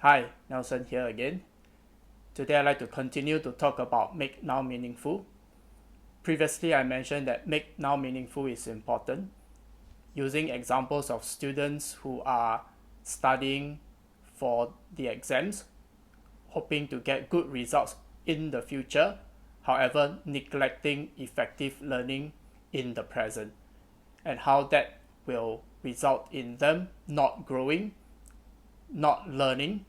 Hi, Nelson here again. Today I'd like to continue to talk about make now meaningful. Previously I mentioned that make now meaningful is important, using examples of students who are studying for the exams, hoping to get good results in the future, however neglecting effective learning in the present, and how that will result in them not growing, not learning,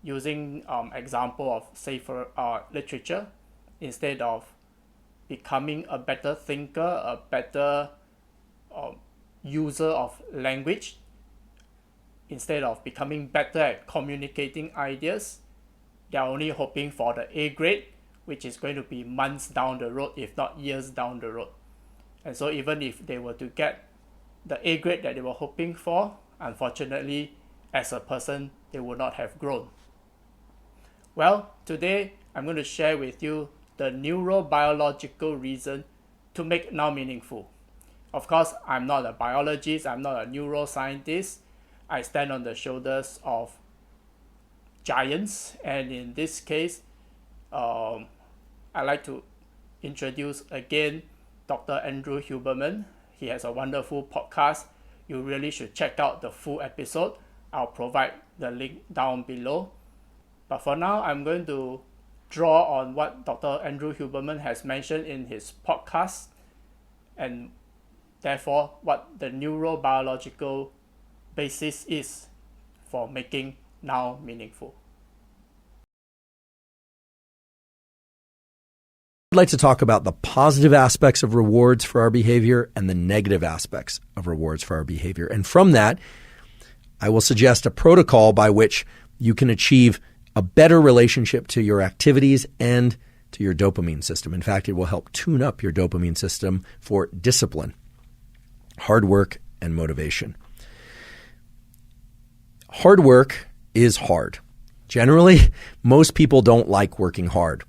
using example of safer literature instead of becoming a better thinker, a better user of language, instead of becoming better at communicating ideas. They are only hoping for the A grade, which is going to be months down the road, if not years down the road. And so even if they were to get the A grade that they were hoping for, unfortunately, as a person, they would not have grown. Well, today I'm going to share with you the neurobiological reason to make now meaningful. Of course, I'm not a biologist, I'm not a neuroscientist. I stand on the shoulders of giants, and in this case, I'd like to introduce again Dr. Andrew Huberman. He has a wonderful podcast. You really should check out the full episode. I'll provide the link down below. But for now, I'm going to draw on what Dr. Andrew Huberman has mentioned in his podcast, and therefore what the neurobiological basis is for making now meaningful. I'd like to talk about the positive aspects of rewards for our behavior and the negative aspects of rewards for our behavior. And from that, I will suggest a protocol by which you can achieve a better relationship to your activities and to your dopamine system. In fact, it will help tune up your dopamine system for discipline, hard work, and motivation. Hard work is hard. Generally, most people don't like working hard.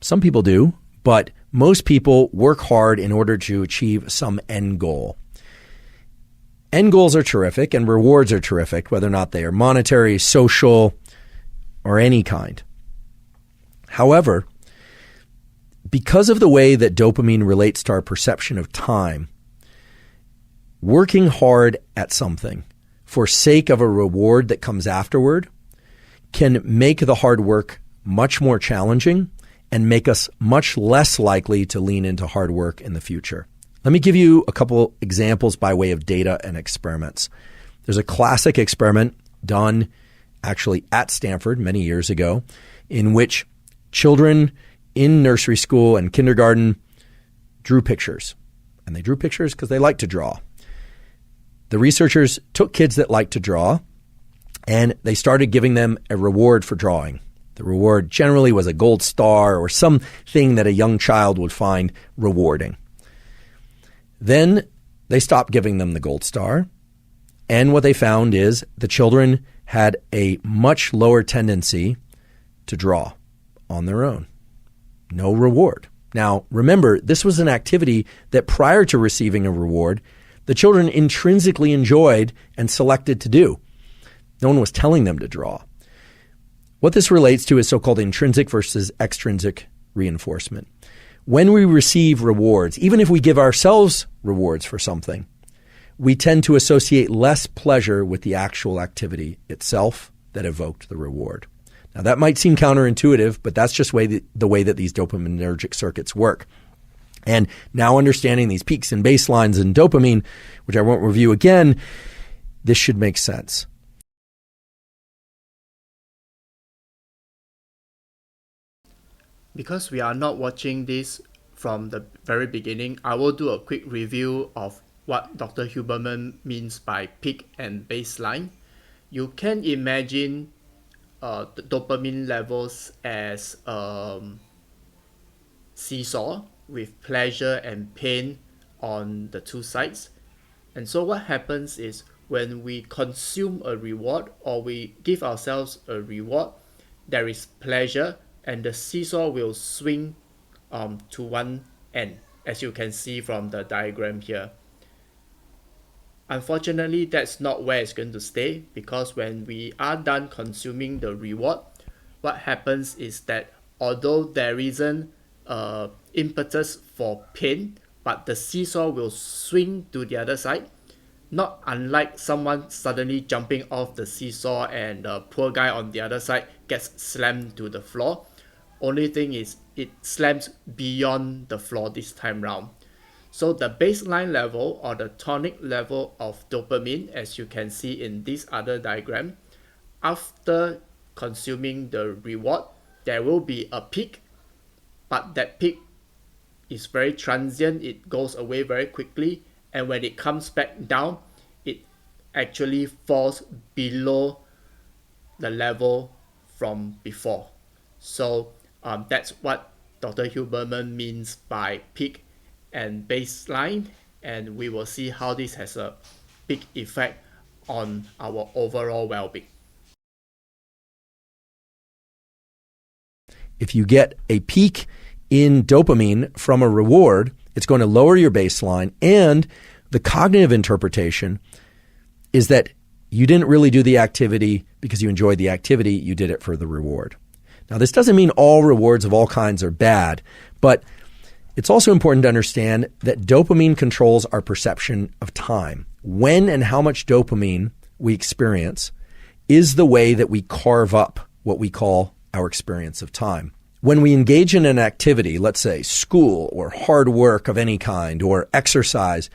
Some people do, but most people work hard in order to achieve some end goal. End goals are terrific and rewards are terrific, whether or not they are monetary, social, or any kind. However, because of the way that dopamine relates to our perception of time, working hard at something for sake of a reward that comes afterward can make the hard work much more challenging and make us much less likely to lean into hard work in the future. Let me give you a couple examples by way of data and experiments. There's a classic experiment done actually at Stanford many years ago, in which children in nursery school and kindergarten drew pictures. And they drew pictures because they like to draw. The researchers took kids that like to draw and they started giving them a reward for drawing. The reward generally was a gold star or something that a young child would find rewarding. Then they stopped giving them the gold star. And what they found is the children had a much lower tendency to draw on their own. No reward. Now, remember, this was an activity that prior to receiving a reward, the children intrinsically enjoyed and selected to do. No one was telling them to draw. What this relates to is so-called intrinsic versus extrinsic reinforcement. When we receive rewards, even if we give ourselves rewards for something, we tend to associate less pleasure with the actual activity itself that evoked the reward. Now, that might seem counterintuitive, but that's just the way that these dopaminergic circuits work. And now understanding these peaks and baselines in dopamine, which I won't review again, this should make sense. Because we are not watching this from the very beginning, I will do a quick review of what Dr. Huberman means by peak and baseline. You can imagine the dopamine levels as seesaw with pleasure and pain on the two sides. And so what happens is when we consume a reward or we give ourselves a reward, there is pleasure and the seesaw will swing to one end, as you can see from the diagram here. Unfortunately, that's not where it's going to stay, because when we are done consuming the reward, what happens is that although there isn't impetus for pain, but the seesaw will swing to the other side, not unlike someone suddenly jumping off the seesaw and the poor guy on the other side gets slammed to the floor. Only thing is it slams beyond the floor this time round. So the baseline level or the tonic level of dopamine, as you can see in this other diagram, after consuming the reward, there will be a peak, but that peak is very transient. It goes away very quickly, and when it comes back down, it actually falls below the level from before. So that's what Dr. Huberman means by peak and baseline, and we will see how this has a big effect on our overall well-being. If you get a peak in dopamine from a reward, it's going to lower your baseline, and the cognitive interpretation is that you didn't really do the activity because you enjoyed the activity, you did it for the reward. Now, this doesn't mean all rewards of all kinds are bad, but it's also important to understand that dopamine controls our perception of time. When and how much dopamine we experience is the way that we carve up what we call our experience of time. When we engage in an activity, let's say school or hard work of any kind or exercise,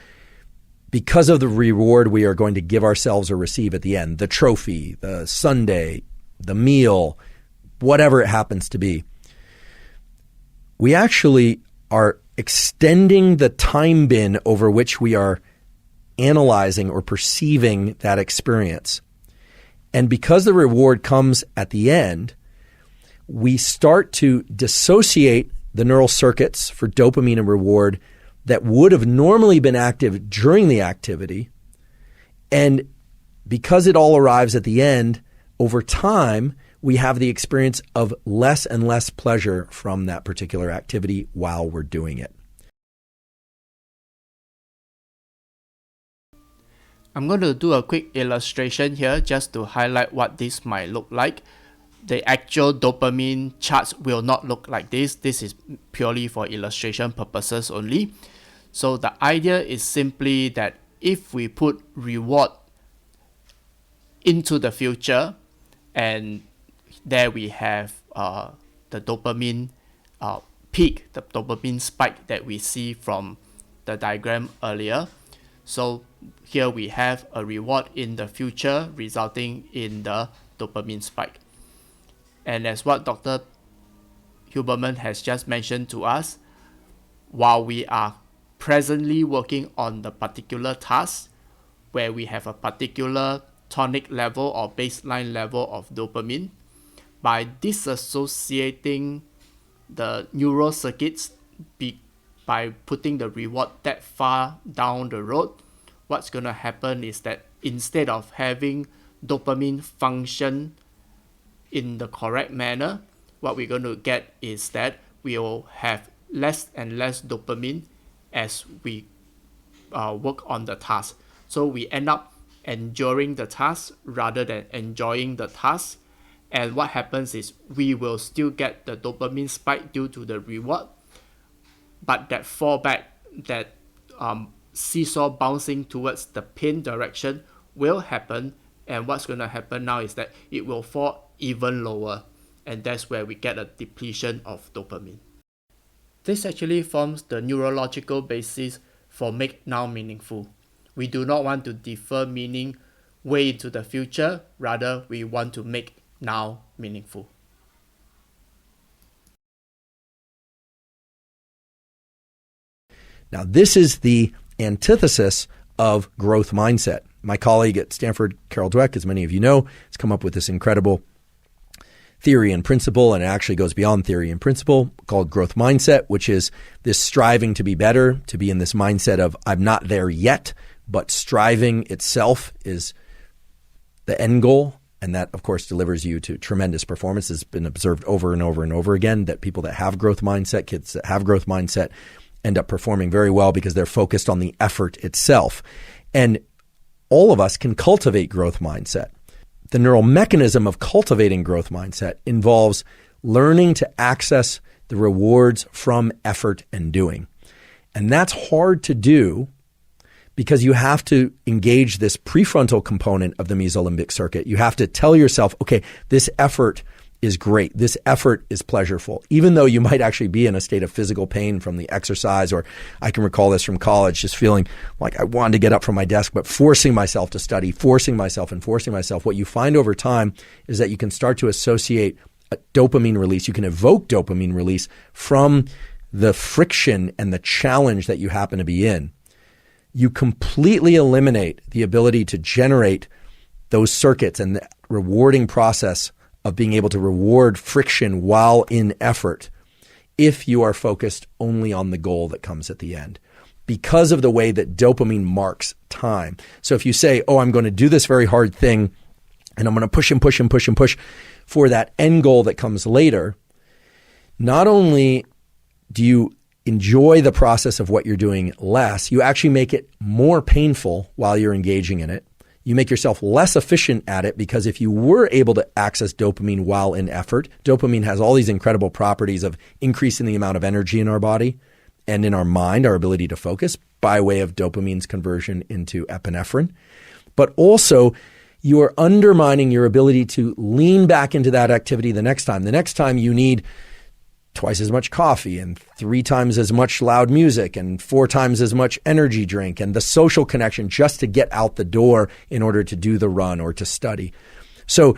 because of the reward we are going to give ourselves or receive at the end, the trophy, the sundae, the meal, whatever it happens to be, we actually are extending the time bin over which we are analyzing or perceiving that experience. And because the reward comes at the end, we start to dissociate the neural circuits for dopamine and reward that would have normally been active during the activity. And because it all arrives at the end, over time, we have the experience of less and less pleasure from that particular activity while we're doing it. I'm going to do a quick illustration here just to highlight what this might look like. The actual dopamine charts will not look like this. This is purely for illustration purposes only. So the idea is simply that if we put reward into the future, and there we have the dopamine peak, the dopamine spike that we see from the diagram earlier. So here we have a reward in the future resulting in the dopamine spike. And as what Dr. Huberman has just mentioned to us, while we are presently working on the particular task where we have a particular tonic level or baseline level of dopamine, by disassociating the neural circuits by putting the reward that far down the road, what's going to happen is that instead of having dopamine function in the correct manner, what we're going to get is that we will have less and less dopamine as we work on the task. So we end up enduring the task rather than enjoying the task. And what happens is we will still get the dopamine spike due to the reward, but that fallback, that seesaw bouncing towards the pain direction will happen. And what's going to happen now is that it will fall even lower, and that's where we get a depletion of dopamine. This actually forms the neurological basis for make now meaningful. We do not want to defer meaning way into the future, rather we want to make now meaningful. Now, this is the antithesis of growth mindset. My colleague at Stanford, Carol Dweck, as many of you know, has come up with this incredible theory and principle, and it actually goes beyond theory and principle, called growth mindset, which is this striving to be better, to be in this mindset of I'm not there yet, but striving itself is the end goal. And that, of course, delivers you to tremendous performance. It's been observed over and over and over again that people that have growth mindset, kids that have growth mindset, end up performing very well because they're focused on the effort itself. And all of us can cultivate growth mindset. The neural mechanism of cultivating growth mindset involves learning to access the rewards from effort and doing. And that's hard to do because you have to engage this prefrontal component of the mesolimbic circuit. You have to tell yourself, okay, this effort is great. This effort is pleasurable, even though you might actually be in a state of physical pain from the exercise. Or I can recall this from college, just feeling like I wanted to get up from my desk, but forcing myself to study, forcing myself. What you find over time is that you can start to associate a dopamine release. You can evoke dopamine release from the friction and the challenge that you happen to be in. You completely eliminate the ability to generate those circuits and the rewarding process of being able to reward friction while in effort if you are focused only on the goal that comes at the end, because of the way that dopamine marks time. So if you say, oh, I'm going to do this very hard thing and I'm going to push and push and push and push for that end goal that comes later, not only do you enjoy the process of what you're doing less, you actually make it more painful while you're engaging in it. You make yourself less efficient at it, because if you were able to access dopamine while in effort, dopamine has all these incredible properties of increasing the amount of energy in our body and in our mind, our ability to focus by way of dopamine's conversion into epinephrine. But also, you are undermining your ability to lean back into that activity the next time. The next time you need twice as much coffee and 3 times as much loud music and 4 times as much energy drink and the social connection just to get out the door in order to do the run or to study. So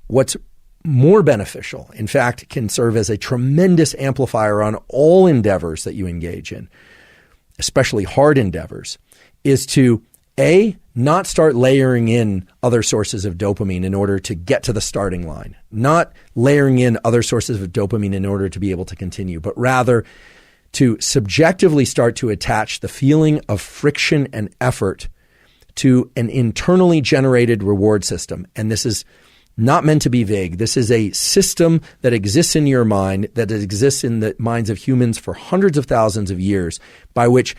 what's more beneficial, in fact, can serve as a tremendous amplifier on all endeavors that you engage in, especially hard endeavors, is to not start layering in other sources of dopamine in order to get to the starting line, not layering in other sources of dopamine in order to be able to continue, but rather to subjectively start to attach the feeling of friction and effort to an internally generated reward system. And this is not meant to be vague. This is a system that exists in your mind, that exists in the minds of humans for hundreds of thousands of years, by which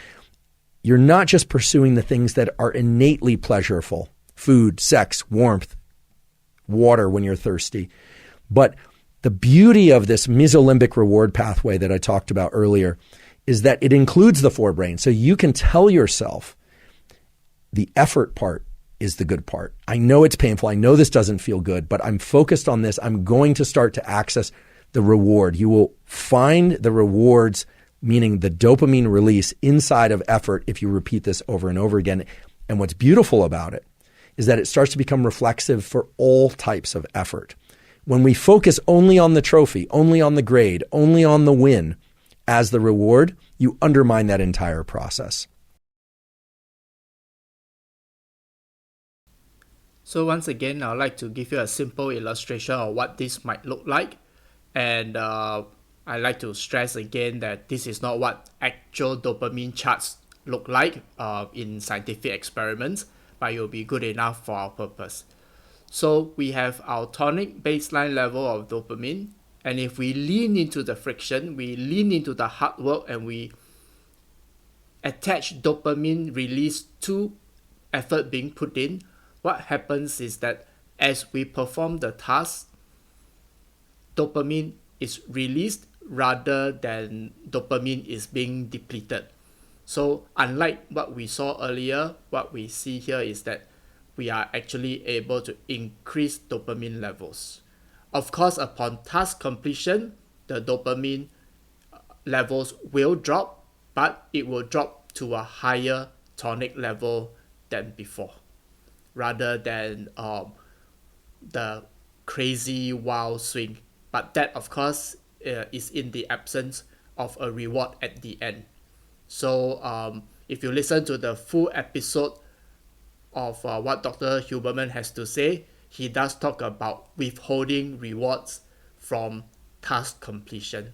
you're not just pursuing the things that are innately pleasurable, food, sex, warmth, water when you're thirsty. But the beauty of this mesolimbic reward pathway that I talked about earlier is that it includes the forebrain. So you can tell yourself the effort part is the good part. I know it's painful. I know this doesn't feel good, but I'm focused on this. I'm going to start to access the reward. You will find the rewards, meaning the dopamine release, inside of effort if you repeat this over and over again. And what's beautiful about it is that it starts to become reflexive for all types of effort. When we focus only on the trophy, only on the grade, only on the win as the reward, you undermine that entire process. So once again, I'd like to give you a simple illustration of what this might look like. And I like to stress again that this is not what actual dopamine charts look like in scientific experiments, but it will be good enough for our purpose. So we have our tonic baseline level of dopamine, and if we lean into the friction, we lean into the hard work, and we attach dopamine release to effort being put in, what happens is that as we perform the task, dopamine is released rather than dopamine is being depleted. So unlike what we saw earlier, what we see here is that we are actually able to increase dopamine levels. Of course, upon task completion, the dopamine levels will drop, but it will drop to a higher tonic level than before, rather than the crazy wild swing. But that, of course, is in the absence of a reward at the end. So if you listen to the full episode of what Dr. Huberman has to say, he does talk about withholding rewards from task completion.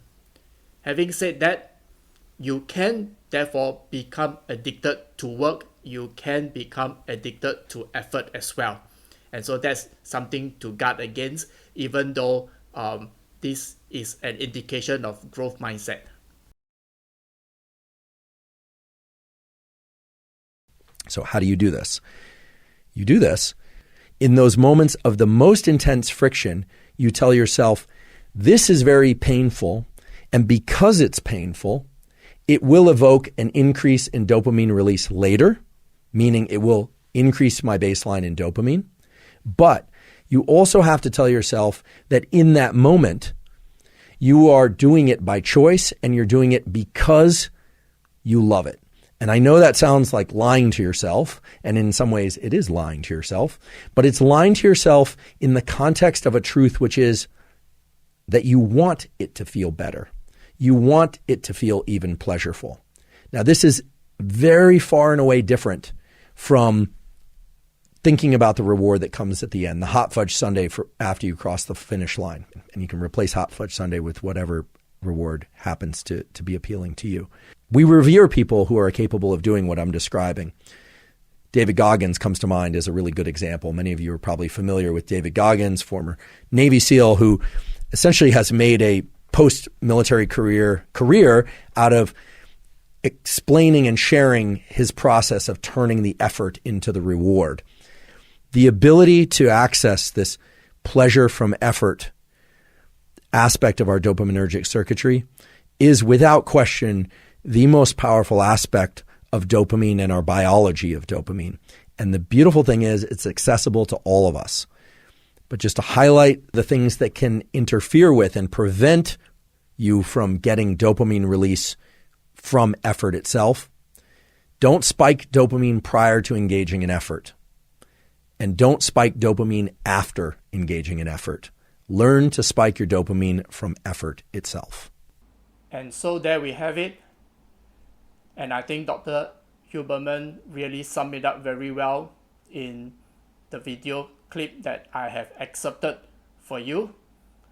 Having said that, you can therefore become addicted to work. You can become addicted to effort as well. And so that's something to guard against, even though this is an indication of growth mindset. So how do you do this? you do this, in those moments of the most intense friction, you tell yourself, this is very painful, and because it's painful, it will evoke an increase in dopamine release later, meaning it will increase my baseline in dopamine. But you also have to tell yourself that in that moment, you are doing it by choice and you're doing it because you love it. And I know that sounds like lying to yourself, and in some ways it is lying to yourself, but it's lying to yourself in the context of a truth, which is that you want it to feel better. You want it to feel even pleasurable. Now, this is very far and away different from thinking about the reward that comes at the end, the hot fudge sundae for after you cross the finish line. And you can replace hot fudge sundae with whatever reward happens to be appealing to you. We revere people who are capable of doing what I'm describing. David Goggins comes to mind as a really good example. Many of you are probably familiar with David Goggins, former Navy SEAL, who essentially has made a post-military career out of explaining and sharing his process of turning the effort into the reward. The ability to access this pleasure from effort aspect of our dopaminergic circuitry is without question the most powerful aspect of dopamine and our biology of dopamine. And the beautiful thing is it's accessible to all of us. But just to highlight the things that can interfere with and prevent you from getting dopamine release from effort itself, don't spike dopamine prior to engaging in effort. And don't spike dopamine after engaging in effort. Learn to spike your dopamine from effort itself. And so there we have it. And I think Dr. Huberman really summed it up very well in the video clip that I have excerpted for you.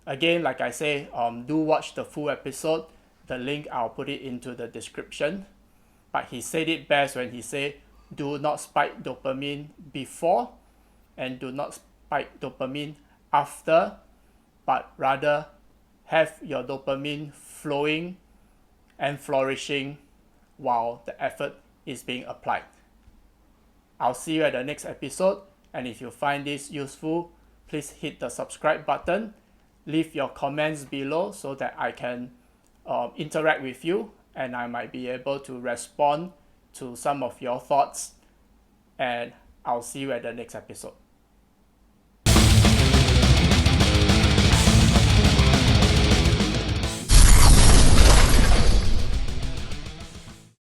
Again, like I say, do watch the full episode. The link, I'll put it into the description. But he said it best when he said, do not spike dopamine before and do not spike dopamine after, but rather have your dopamine flowing and flourishing while the effort is being applied. I'll see you at the next episode, and if you find this useful, please hit the subscribe button, leave your comments below so that I can interact with you and I might be able to respond to some of your thoughts, and I'll see you at the next episode.